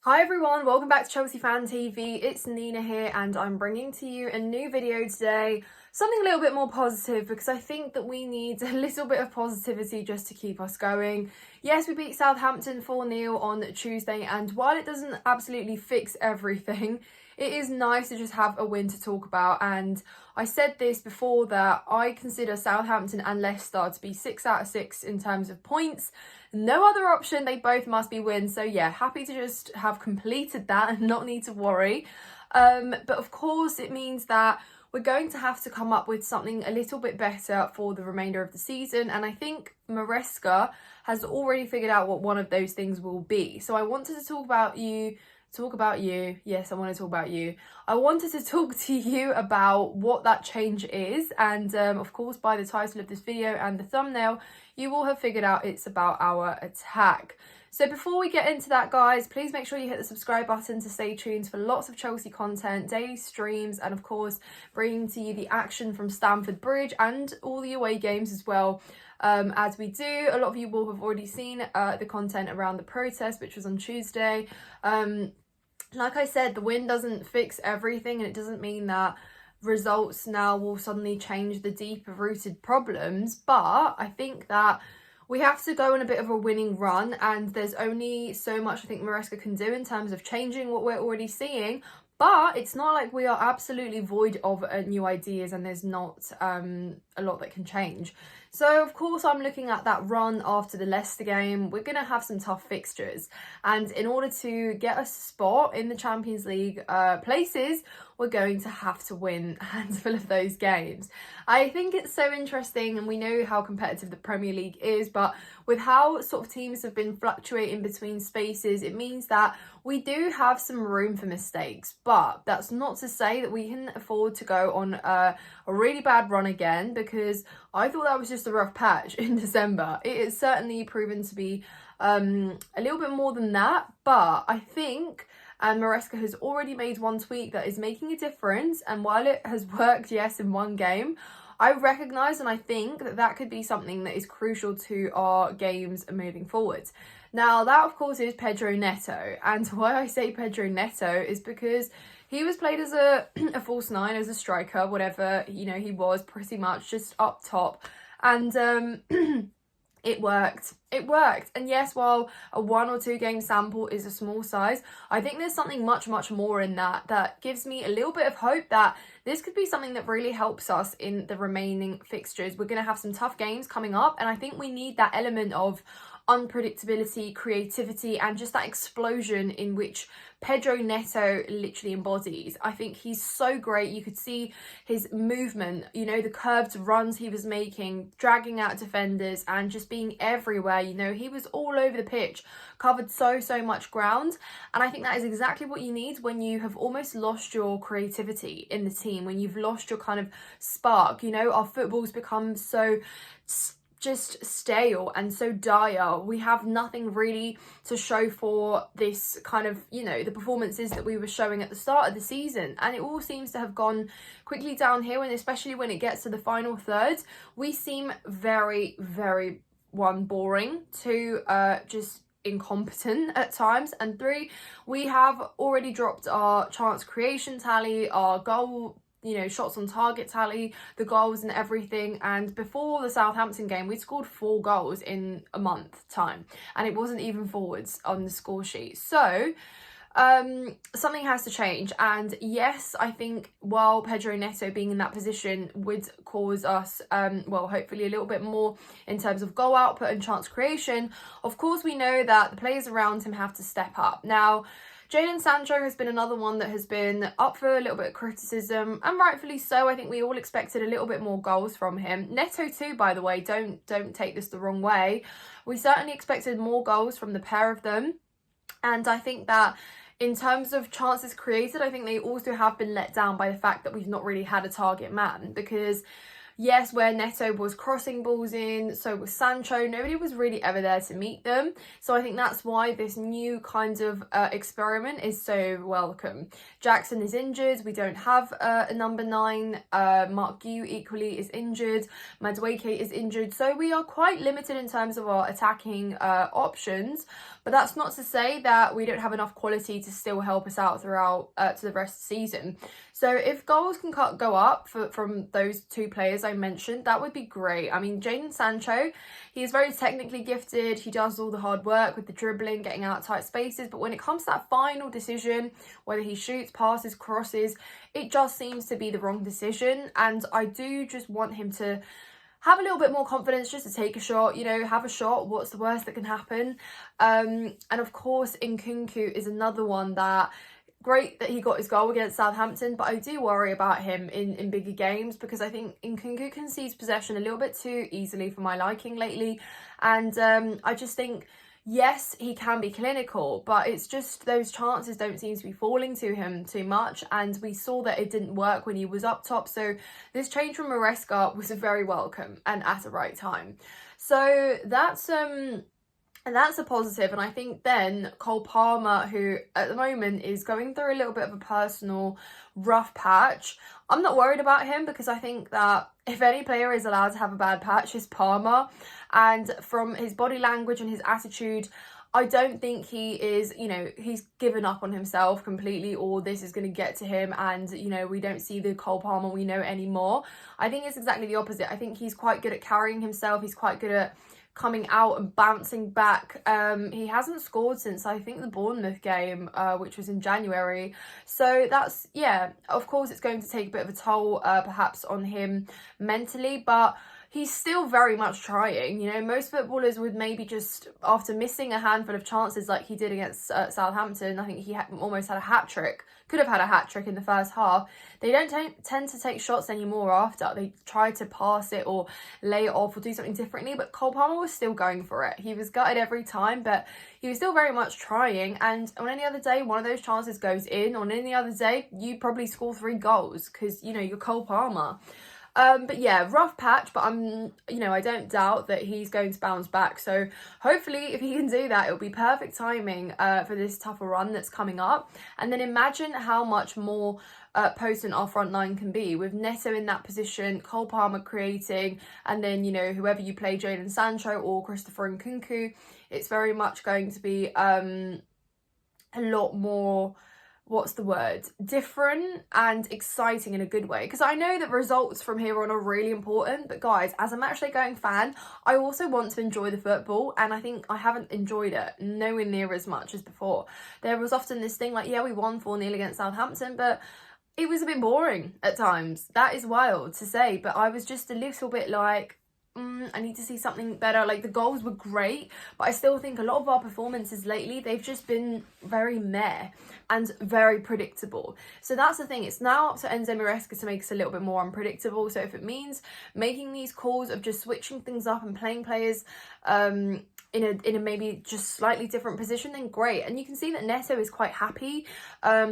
Hi everyone, welcome back to Chelsea Fan TV. It's Nina here and I'm bringing to you a new video today. Something a little bit more positive because I think that we need a little bit of positivity just to keep us going. Yes, we beat Southampton 4-0 on Tuesday, and while it doesn't absolutely fix everything, it is nice to just have a win to talk about. And I said this before that I consider Southampton and Leicester to be 6 out of 6 in terms of points. No other option, they both must be wins. So yeah, happy to just have completed that and not need to worry. But of course it means that we're going to have to come up with something a little bit better for the remainder of the season. And I think Maresca has already figured out what one of those things will be. So I wanted to talk about you. Yes, I want to talk about you. I wanted to talk to you about what that change is. And of course, by the title of this video and the thumbnail, you will have figured out it's about our attack. So before we get into that, guys, please make sure you hit the subscribe button to stay tuned for lots of Chelsea content, daily streams, and of course, bringing to you the action from Stamford Bridge and all the away games as well. As we do, a lot of you will have already seen the content around the protest, which was on Tuesday. Like I said, the win doesn't fix everything, and it doesn't mean that results now will suddenly change the deeper rooted problems, but I think that we have to go on a bit of a winning run, and there's only so much I think Maresca can do in terms of changing what we're already seeing. But it's not like we are absolutely void of new ideas and there's not a lot that can change. So, of course, I'm looking at that run after the Leicester game. We're going to have some tough fixtures. And in order to get a spot in the Champions League places, we're going to have to win a handful of those games. I think it's so interesting, and we know how competitive the Premier League is, but with how sort of teams have been fluctuating between spaces, it means that we do have some room for mistakes. But that's not to say that we can afford to go on a really bad run again, because I thought that was just a rough patch in December. It is certainly proven to be a little bit more than that, but I think Maresca has already made one tweak that is making a difference, and while it has worked, yes, in one game, I recognise and I think that that could be something that is crucial to our games moving forward. Now, that of course is Pedro Neto, and why I say Pedro Neto is because he was played as a false nine, as a striker, whatever, you know, he was pretty much just up top, and it worked. It worked. And yes, while a 1 or 2 game sample is a small size, I think there's something much, much more in that gives me a little bit of hope that this could be something that really helps us in the remaining fixtures. We're going to have some tough games coming up, and I think we need that element of unpredictability, creativity, and just that explosion in which Pedro Neto literally embodies. I think he's so great. You could see his movement, you know, the curved runs he was making, dragging out defenders and just being everywhere. You know, he was all over the pitch, covered so much ground. And I think that is exactly what you need when you have almost lost your creativity in the team, when you've lost your kind of spark. You know, our football's become so just stale and so dire. We have nothing really to show for this kind of, you know, the performances that we were showing at the start of the season, and it all seems to have gone quickly downhill. And especially when it gets to the final third, we seem very boring, 2 just incompetent at times, and 3, we have already dropped our chance creation tally, our goal, you know, shots on target tally, the goals and everything. And before the Southampton game, we'd scored 4 goals in a month time, and it wasn't even forwards on the score sheet. So something has to change. And yes, I think while Pedro Neto being in that position would cause us well, hopefully a little bit more in terms of goal output and chance creation, of course we know that the players around him have to step up. Now, Jadon Sancho has been another one that has been up for a little bit of criticism, and rightfully so. I think we all expected a little bit more goals from him. Neto too, by the way, don't take this the wrong way. We certainly expected more goals from the pair of them, and I think that in terms of chances created, I think they also have been let down by the fact that we've not really had a target man, because Yes, where Neto was crossing balls in, so was Sancho. Nobody was really ever there to meet them. So I think that's why this new kind of experiment is so welcome. Jackson is injured. We don't have a number 9. Mark Gu equally is injured. Madueke is injured. So we are quite limited in terms of our attacking options. But that's not to say that we don't have enough quality to still help us out throughout to the rest of the season. So if goals can go up from those 2 players I mentioned, that would be great. I mean, Jadon Sancho, he is very technically gifted. He does all the hard work with the dribbling, getting out tight spaces. But when it comes to that final decision, whether he shoots, passes, crosses, it just seems to be the wrong decision. And I do just want him to have a little bit more confidence, just to take a shot, you know, have a shot. What's the worst that can happen? And of course, Nkunku is another one that, great that he got his goal against Southampton, but I do worry about him in bigger games, because I think Nkunku concedes possession a little bit too easily for my liking lately. And I just think, yes, he can be clinical, but it's just those chances don't seem to be falling to him too much. And we saw that it didn't work when he was up top. So this change from Maresca was very welcome and at the right time. So that's a positive. And I think then Cole Palmer, who at the moment is going through a little bit of a personal rough patch, I'm not worried about him, because I think that if any player is allowed to have a bad patch, it's Palmer. And from his body language and his attitude, I don't think he is, you know, he's given up on himself completely, or this is going to get to him and, you know, we don't see the Cole Palmer we know anymore. I think it's exactly the opposite. I think he's quite good at carrying himself. He's quite good at coming out and bouncing back. He hasn't scored since, I think, the Bournemouth game, which was in January. So that's, yeah, of course it's going to take a bit of a toll perhaps on him mentally, but he's still very much trying. You know, most footballers would maybe just, after missing a handful of chances like he did against Southampton, I think he almost had a hat-trick, could have had a hat-trick in the first half. They don't tend to take shots anymore after. They try to pass it or lay it off or do something differently, but Cole Palmer was still going for it. He was gutted every time, but he was still very much trying. And on any other day, one of those chances goes in. On any other day, you probably score 3 goals because, you know, you're Cole Palmer. But yeah, rough patch, but I don't doubt that he's going to bounce back. So hopefully if he can do that, it'll be perfect timing for this tougher run that's coming up. And then imagine how much more potent our front line can be with Neto in that position, Cole Palmer creating, and then, you know, whoever you play, Jadon Sancho or Christopher Nkunku, it's very much going to be a lot more, different and exciting in a good way. Because I know that results from here on are really important, but guys, as a matchday going fan, I also want to enjoy the football, and I think I haven't enjoyed it nowhere near as much as before. There was often this thing like, yeah, we won 4-0 against Southampton, but it was a bit boring at times. That is wild to say, but I was just a little bit like, I need to see something better. Like, the goals were great, but I still think a lot of our performances lately, they've just been very meh and very predictable. So that's the thing. It's now up to Enzo Maresca to make us a little bit more unpredictable. So if it means making these calls of just switching things up and playing players in a maybe just slightly different position, then great. And you can see that Neto is quite happy.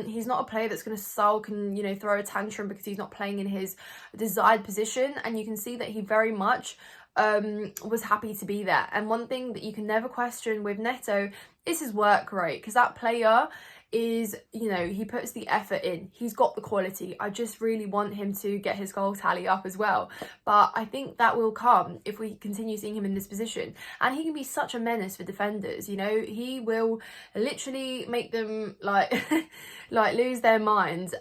He's not a player that's going to sulk and, you know, throw a tantrum because he's not playing in his desired position. And you can see that he very much was happy to be there. And one thing that you can never question with Neto is his work rate, because that player is, you know, he puts the effort in. He's got the quality. I just really want him to get his goal tally up as well. But I think that will come if we continue seeing him in this position. And he can be such a menace for defenders, you know. He will literally make them like lose their mind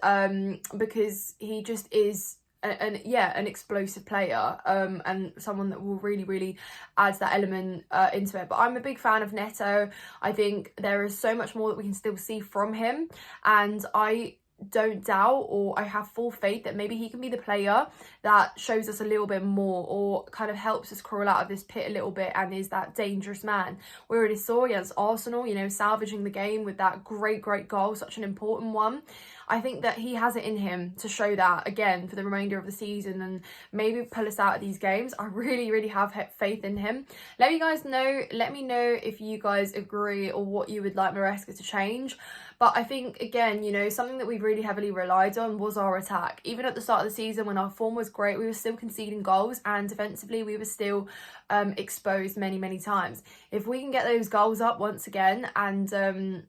because he just is an explosive player and someone that will really add that element into it. But I'm a big fan of Neto. I think there is so much more that we can still see from him, and I don't doubt, or I have full faith that maybe he can be the player that shows us a little bit more, or kind of helps us crawl out of this pit a little bit and is that dangerous man. We already saw against Arsenal, you know, salvaging the game with that great goal, such an important one. I think that he has it in him to show that again for the remainder of the season and maybe pull us out of these games. I really have faith in him. Let me know if you guys agree or what you would like Maresca to change. But I think, again, you know, something that we really heavily relied on was our attack. Even at the start of the season when our form was great, we were still conceding goals, and defensively we were still exposed many times. If we can get those goals up once again and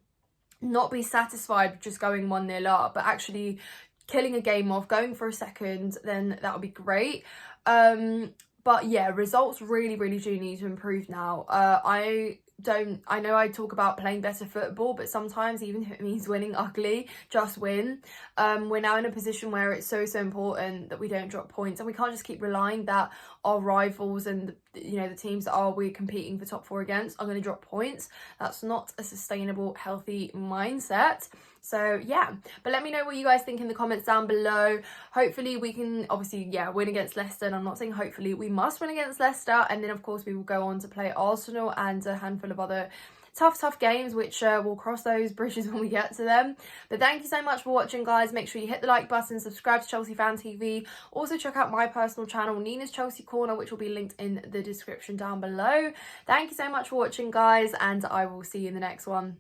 not be satisfied with just going 1-0 up, but actually killing a game off, going for a second, then that would be great. But yeah, results really do need to improve now. I know I talk about playing better football, but sometimes even if it means winning ugly, just win. We're now in a position where it's so important that we don't drop points, and we can't just keep relying that our rivals and the teams that we're competing for top 4 against are going to drop points. That's not a sustainable, healthy mindset. So yeah, but let me know what you guys think in the comments down below. Hopefully we can obviously win against Leicester, and I'm not saying hopefully, we must win against Leicester, and then of course we will go on to play Arsenal and a handful of other tough games, which we'll cross those bridges when we get to them. But thank you so much for watching, guys. Make sure you hit the like button, subscribe to Chelsea Fan TV. Also check out my personal channel, Nina's Chelsea Corner, which will be linked in the description down below. Thank you so much for watching, guys, and I will see you in the next one.